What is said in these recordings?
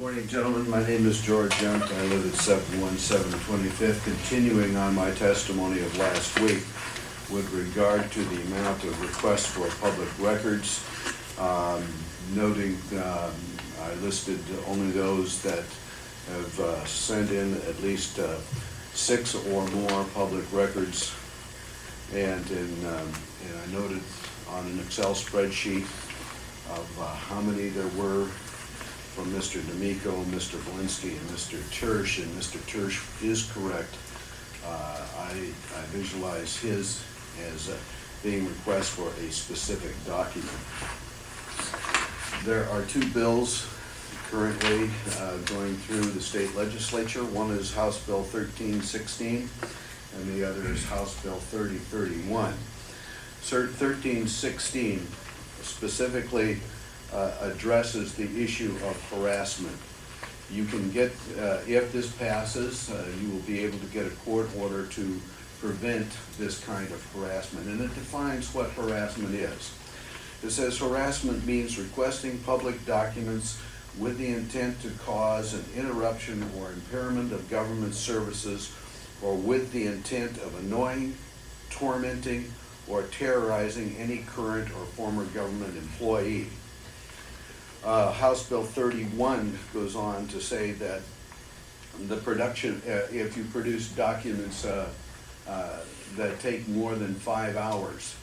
Morning, gentlemen. My name is George Yount. I live at 717 25th. Continuing on my testimony of last week with regard to the amount of requests for public records, noting I listed only those that have sent in at least 6 or more public records, and I noted on an Excel spreadsheet of how many there were from Mr. D'Amico, Mr. Belinsky, and Mr. Tersch, and Mr. Tersch is correct. I visualize his as being requests for a specific document. There are 2 bills currently going through the state legislature. One is House Bill 1316, and the other is House Bill 3031. 1316 specifically addresses the issue of harassment. You can get, if this passes, you will be able to get a court order to prevent this kind of harassment, and it defines what harassment is. It says harassment means requesting public documents with the intent to cause an interruption or impairment of government services, or with the intent of annoying, tormenting, or terrorizing any current or former government employee. House Bill 31 goes on to say that the production, if you produce documents that take more than 5 hours,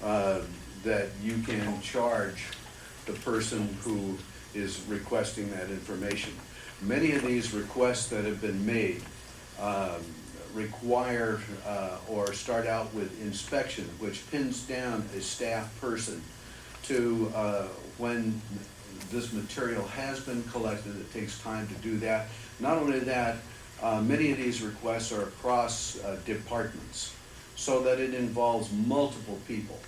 that you can charge the person who is requesting that information. Many of these requests that have been made require or start out with inspection, which pins down a staff person to when this material has been collected. It takes time to do that. Not only that, many of these requests are across departments, so that it involves multiple people.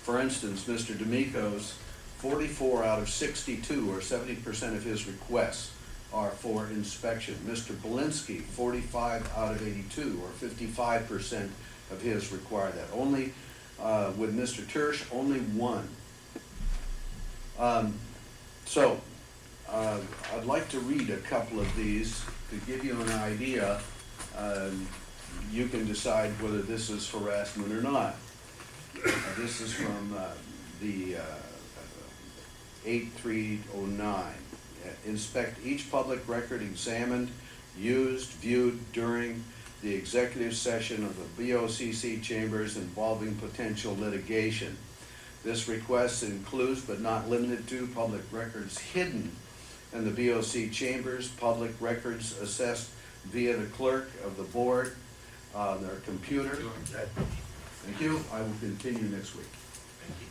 For instance, Mr. D'Amico's 44 out of 62, or 70% of his requests, are for inspection. Mr. Belinsky, 45 out of 82, or 55% of his require that. Only with Mr. Tersch, only 1. I'd like to read a couple of these to give you an idea. You can decide whether this is harassment or not. This is from the 8309. Inspect each public record examined, used, viewed during the executive session of the BOCC chambers involving potential litigation. This request includes, but not limited to, public records hidden in the BOC chambers, public records assessed via the clerk of the board, their computer. Thank you. I will continue next week. Thank you.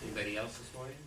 Anybody else this morning?